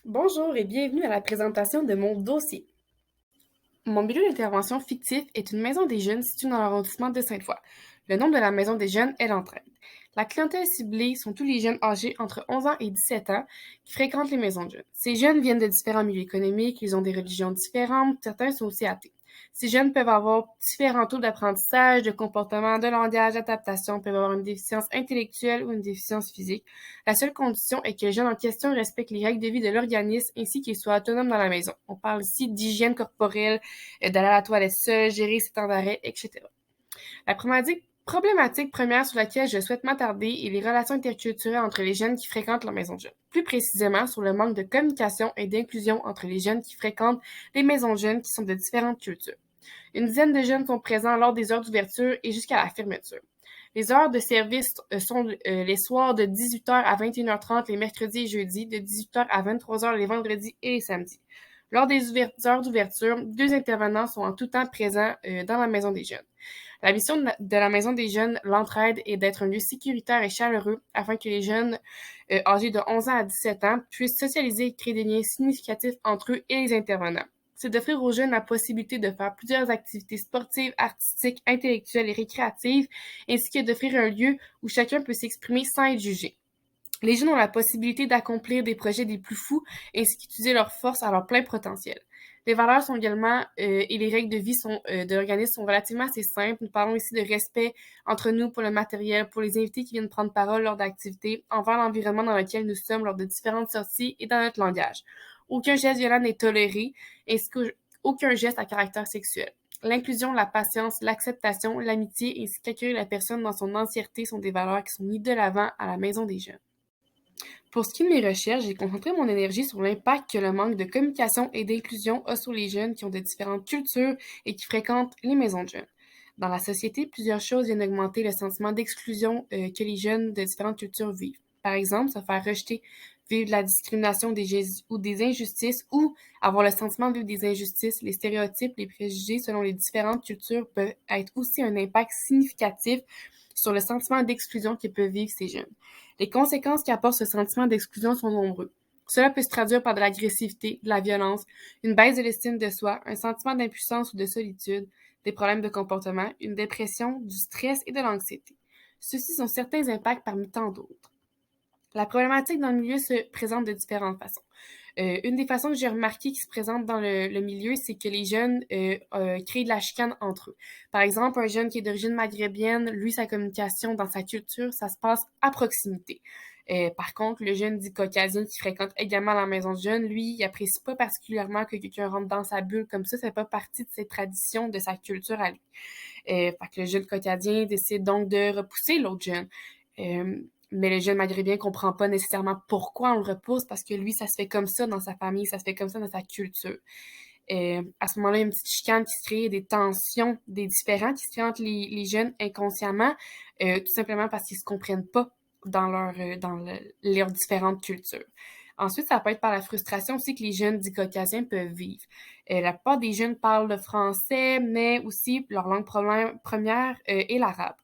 Bonjour et bienvenue à la présentation de mon dossier. Mon milieu d'intervention fictif est une maison des jeunes située dans l'arrondissement de Sainte-Foy. Le nom de la maison des jeunes est l'entraide. La clientèle ciblée sont tous les jeunes âgés entre 11 ans et 17 ans qui fréquentent les maisons de jeunes. Ces jeunes viennent de différents milieux économiques, ils ont des religions différentes, certains sont aussi athées. Ces jeunes peuvent avoir différents taux d'apprentissage, de comportement, de langage, d'adaptation, peuvent avoir une déficience intellectuelle ou une déficience physique. La seule condition est que le jeune en question respecte les règles de vie de l'organisme ainsi qu'il soit autonome dans la maison. On parle ici d'hygiène corporelle, d'aller à la toilette seul, gérer ses temps d'arrêt, etc. La problématique première sur laquelle je souhaite m'attarder est les relations interculturelles entre les jeunes qui fréquentent la maison de jeunes. Plus précisément sur le manque de communication et d'inclusion entre les jeunes qui fréquentent les maisons de jeunes qui sont de différentes cultures. Une dizaine de jeunes sont présents lors des heures d'ouverture et jusqu'à la fermeture. Les heures de service sont les soirs de 18h à 21h30 les mercredis et jeudis, de 18h à 23h les vendredis et les samedis. Lors des heures d'ouverture, 2 intervenants sont en tout temps présents dans la maison des jeunes. La mission de la maison des jeunes, l'entraide, est d'être un lieu sécuritaire et chaleureux afin que les jeunes âgés de 11 ans à 17 ans puissent socialiser et créer des liens significatifs entre eux et les intervenants. C'est d'offrir aux jeunes la possibilité de faire plusieurs activités sportives, artistiques, intellectuelles et récréatives, ainsi que d'offrir un lieu où chacun peut s'exprimer sans être jugé. Les jeunes ont la possibilité d'accomplir des projets des plus fous ainsi qu'utiliser leurs forces à leur plein potentiel. Les valeurs sont également et les règles de vie de l'organisme sont relativement assez simples. Nous parlons ici de respect entre nous pour le matériel, pour les invités qui viennent prendre parole lors d'activités, envers l'environnement dans lequel nous sommes lors de différentes sorties et dans notre langage. Aucun geste violent n'est toléré, ainsi qu'aucun geste à caractère sexuel. L'inclusion, la patience, l'acceptation, l'amitié ainsi qu'accueillir la personne dans son entièreté sont des valeurs qui sont mises de l'avant à la maison des jeunes. Pour ce qui est de mes recherches, j'ai concentré mon énergie sur l'impact que le manque de communication et d'inclusion a sur les jeunes qui ont de différentes cultures et qui fréquentent les maisons de jeunes. Dans la société, plusieurs choses viennent augmenter le sentiment d'exclusion que les jeunes de différentes cultures vivent. Par exemple, se faire rejeter, vivre de la discrimination ou des injustices ou avoir le sentiment de vivre des injustices, les stéréotypes, les préjugés selon les différentes cultures peuvent être aussi un impact significatif sur le sentiment d'exclusion que peuvent vivre ces jeunes. Les conséquences qu'apporte ce sentiment d'exclusion sont nombreuses. Cela peut se traduire par de l'agressivité, de la violence, une baisse de l'estime de soi, un sentiment d'impuissance ou de solitude, des problèmes de comportement, une dépression, du stress et de l'anxiété. Ceux-ci sont certains impacts parmi tant d'autres. La problématique dans le milieu se présente de différentes façons. Une des façons que j'ai remarqué qui se présente dans le milieu, c'est que les jeunes créent de la chicane entre eux. Par exemple, un jeune qui est d'origine maghrébienne, lui, sa communication dans sa culture, ça se passe à proximité. Par contre, le jeune dit caucasien qui fréquente également la maison de jeunes, lui, il apprécie pas particulièrement que quelqu'un rentre dans sa bulle comme ça fait pas partie de ses traditions, de sa culture à lui. Fait que le jeune caucasien décide donc de repousser l'autre jeune. Mais le jeune maghrébin comprend pas nécessairement pourquoi on le repousse parce que lui, ça se fait comme ça dans sa famille, ça se fait comme ça dans sa culture. À ce moment-là, il y a une petite chicane qui se crée, des tensions, des différends qui se créent entre les jeunes inconsciemment, tout simplement parce qu'ils se comprennent pas leurs différentes cultures. Ensuite, ça peut être par la frustration aussi que les jeunes dits caucasiens peuvent vivre. La plupart des jeunes parlent le français, mais aussi leur langue première est l'arabe.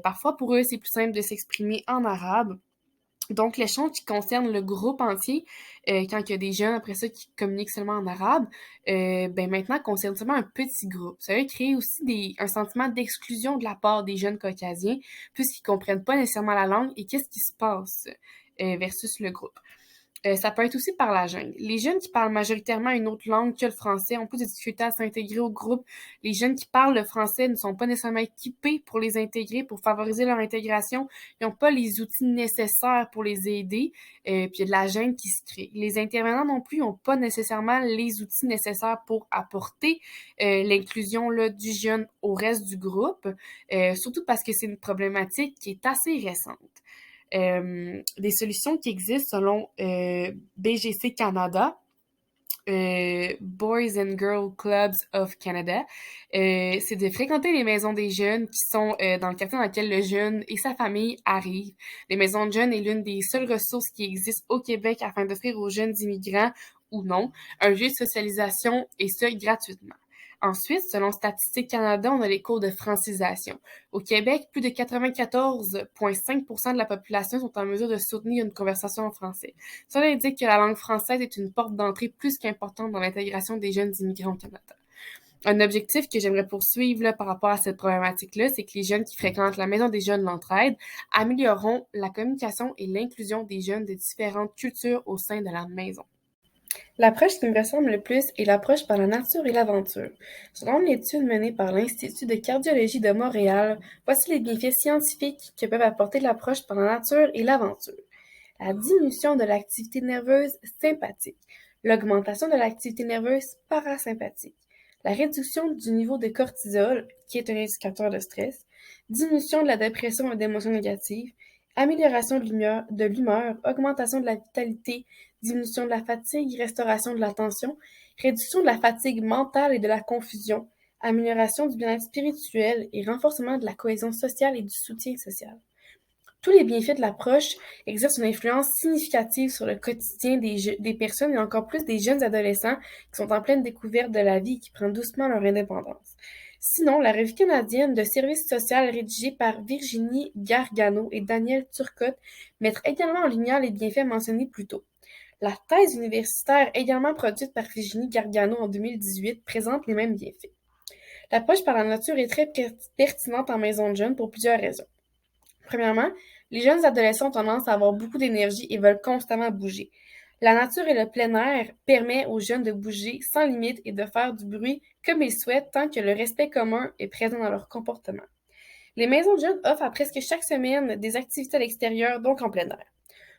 Parfois, pour eux, c'est plus simple de s'exprimer en arabe. Donc, l'échange qui concerne le groupe entier, quand il y a des jeunes après ça qui communiquent seulement en arabe, ben maintenant concerne seulement un petit groupe. Ça va créer aussi un sentiment d'exclusion de la part des jeunes caucasiens, puisqu'ils comprennent pas nécessairement la langue et qu'est-ce qui se passe versus le groupe. Ça peut être aussi par la jungle. Les jeunes qui parlent majoritairement une autre langue que le français ont plus de difficultés à s'intégrer au groupe. Les jeunes qui parlent le français ne sont pas nécessairement équipés pour les intégrer, pour favoriser leur intégration. Ils n'ont pas les outils nécessaires pour les aider. Puis il y a de la gêne qui se crée. Les intervenants non plus n'ont pas nécessairement les outils nécessaires pour apporter l'inclusion là, du jeune au reste du groupe, surtout parce que c'est une problématique qui est assez récente. Des solutions qui existent selon BGC Canada, Boys and Girls Clubs of Canada, c'est de fréquenter les maisons des jeunes qui sont dans le quartier dans lequel le jeune et sa famille arrivent. Les maisons de jeunes est l'une des seules ressources qui existent au Québec afin d'offrir aux jeunes immigrants ou non un lieu de socialisation et ce gratuitement. Ensuite, selon Statistique Canada, on a les cours de francisation. Au Québec, plus de 94,5% de la population sont en mesure de soutenir une conversation en français. Cela indique que la langue française est une porte d'entrée plus qu'importante dans l'intégration des jeunes immigrants au Canada. Un objectif que j'aimerais poursuivre là, par rapport à cette problématique-là, c'est que les jeunes qui fréquentent la Maison des jeunes L'Entraide amélioreront la communication et l'inclusion des jeunes de différentes cultures au sein de la maison. L'approche qui me ressemble le plus est l'approche par la nature et l'aventure. Selon une étude menée par l'Institut de cardiologie de Montréal, voici les bienfaits scientifiques que peuvent apporter l'approche par la nature et l'aventure. La diminution de l'activité nerveuse sympathique, l'augmentation de l'activité nerveuse parasympathique, la réduction du niveau de cortisol, qui est un indicateur de stress, diminution de la dépression et d'émotions négatives, amélioration de l'humeur, augmentation de la vitalité, diminution de la fatigue, restauration de l'attention, réduction de la fatigue mentale et de la confusion, amélioration du bien-être spirituel et renforcement de la cohésion sociale et du soutien social. Tous les bienfaits de l'approche exercent une influence significative sur le quotidien des personnes et encore plus des jeunes adolescents qui sont en pleine découverte de la vie et qui prennent doucement leur indépendance. Sinon, la revue canadienne de services social rédigée par Virginie Gargano et Daniel Turcotte met également en lumière les bienfaits mentionnés plus tôt. La thèse universitaire également produite par Virginie Gargano en 2018 présente les mêmes bienfaits. L'approche par la nature est très pertinente en maison de jeunes pour plusieurs raisons. Premièrement, les jeunes adolescents ont tendance à avoir beaucoup d'énergie et veulent constamment bouger. La nature et le plein air permettent aux jeunes de bouger sans limite et de faire du bruit comme ils souhaitent tant que le respect commun est présent dans leur comportement. Les maisons de jeunes offrent à presque chaque semaine des activités à l'extérieur, donc en plein air.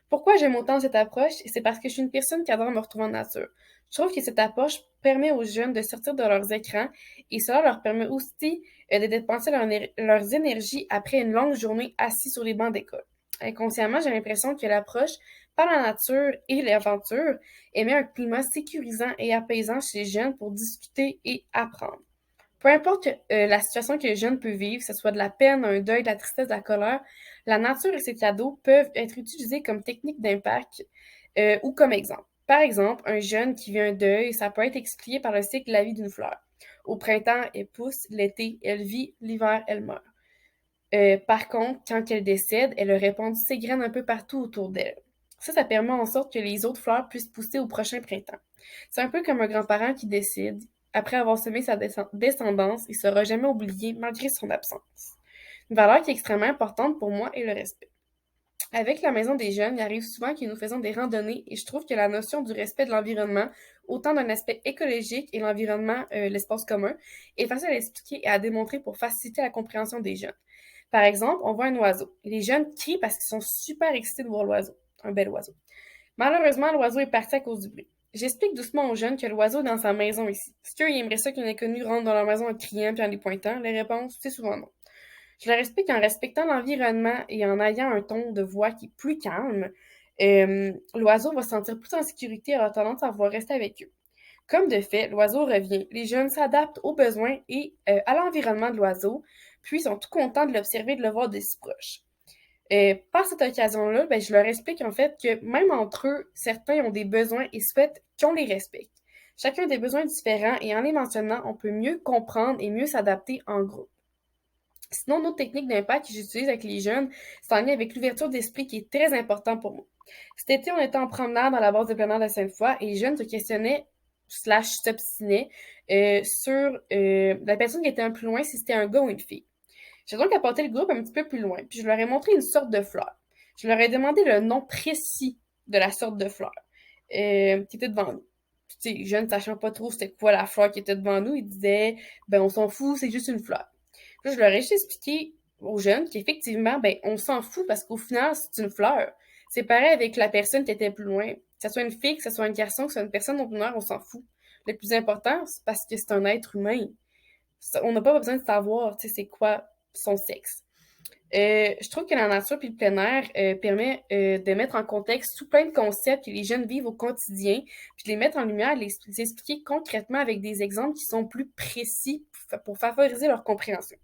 Pourquoi j'aime autant cette approche? C'est parce que je suis une personne qui adore me retrouver en nature. Je trouve que cette approche permet aux jeunes de sortir de leurs écrans et cela leur permet aussi de dépenser leurs énergies après une longue journée assis sur les bancs d'école. Inconsciemment, j'ai l'impression que l'approche par la nature et l'aventure émet un climat sécurisant et apaisant chez les jeunes pour discuter et apprendre. Peu importe la situation que les jeunes peuvent vivre, que ce soit de la peine, un deuil, de la tristesse, de la colère, la nature et ses cadeaux peuvent être utilisés comme technique d'impact ou comme exemple. Par exemple, un jeune qui vit un deuil, ça peut être expliqué par le cycle de la vie d'une fleur. Au printemps, elle pousse, l'été, elle vit, l'hiver, elle meurt. Par contre, quand elle décède, elle a répandu ses graines un peu partout autour d'elle. Ça permet en sorte que les autres fleurs puissent pousser au prochain printemps. C'est un peu comme un grand-parent qui décide, après avoir semé sa descendance, il ne sera jamais oublié malgré son absence. Une valeur qui est extrêmement importante pour moi est le respect. Avec la maison des jeunes, il arrive souvent que nous faisons des randonnées et je trouve que la notion du respect de l'environnement, autant d'un aspect écologique et l'environnement, l'espace commun, est facile à expliquer et à démontrer pour faciliter la compréhension des jeunes. Par exemple, on voit un oiseau. Les jeunes crient parce qu'ils sont super excités de voir l'oiseau, un bel oiseau. Malheureusement, l'oiseau est parti à cause du bruit. J'explique doucement aux jeunes que l'oiseau est dans sa maison ici. Est-ce qu'ils aimeraient ça qu'un inconnu rentre dans leur maison en criant puis en les pointant? Les réponses, c'est souvent non. Je leur explique qu'en respectant l'environnement et en ayant un ton de voix qui est plus calme, l'oiseau va se sentir plus en sécurité et aura tendance à vouloir rester avec eux. Comme de fait, l'oiseau revient. Les jeunes s'adaptent aux besoins et à l'environnement de l'oiseau, puis sont tout contents de l'observer et de le voir de si proche. Par cette occasion-là, je leur explique en fait que même entre eux, certains ont des besoins et souhaitent qu'on les respecte. Chacun a des besoins différents et en les mentionnant, on peut mieux comprendre et mieux s'adapter en groupe. Sinon, une autre technique d'impact que j'utilise avec les jeunes, c'est en lien avec l'ouverture d'esprit qui est très important pour moi. Cet été, on était en promenade dans la base de plein air de Sainte-Foy et les jeunes se questionnaient /s'obstinaient sur la personne qui était un peu plus loin, si c'était un gars ou une fille. J'ai donc apporté le groupe un petit peu plus loin, puis je leur ai montré une sorte de fleur. Je leur ai demandé le nom précis de la sorte de fleur qui était devant nous. Puis, tu sais, les jeunes, sachant pas trop c'était quoi la fleur qui était devant nous, ils disaient « Ben, on s'en fout, c'est juste une fleur. » Puis là, je leur ai juste expliqué aux jeunes qu'effectivement, on s'en fout parce qu'au final, c'est une fleur. C'est pareil avec la personne qui était plus loin. Que ce soit une fille, que ce soit un garçon, que ce soit une personne non-binaire, on s'en fout. Le plus important, c'est parce que c'est un être humain. On n'a pas besoin de savoir, tu sais, c'est quoi son sexe. Je trouve que la nature puis le plein air permet de mettre en contexte tout plein de concepts que les jeunes vivent au quotidien, puis de les mettre en lumière, les expliquer concrètement avec des exemples qui sont plus précis pour favoriser leur compréhension.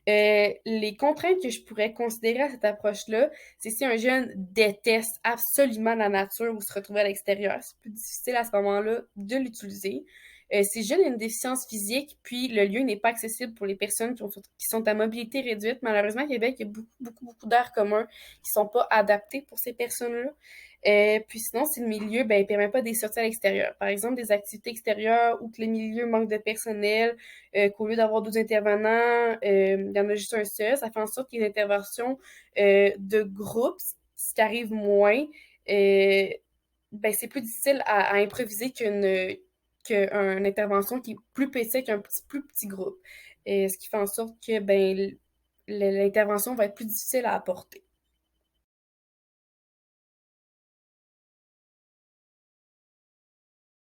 Les contraintes que je pourrais considérer à cette approche-là, c'est si un jeune déteste absolument la nature ou se retrouver à l'extérieur. C'est plus difficile à ce moment-là de l'utiliser. Ces jeunes ont une déficience physique, puis le lieu n'est pas accessible pour les personnes qui sont à mobilité réduite. Malheureusement, à Québec, il y a beaucoup d'aires communs qui sont pas adaptés pour ces personnes-là. Puis sinon, si le milieu ben, permet pas des sorties à l'extérieur, par exemple des activités extérieures ou que les milieux manquent de personnel, qu'au lieu d'avoir 12 intervenants, il y en a juste un seul, ça fait en sorte qu'il y ait une intervention de groupe, ce qui arrive moins. Euh, ben, c'est plus difficile à improviser qu'une intervention qui est plus petite qu'un plus petit groupe. Ce qui fait en sorte que ben, l'intervention va être plus difficile à apporter.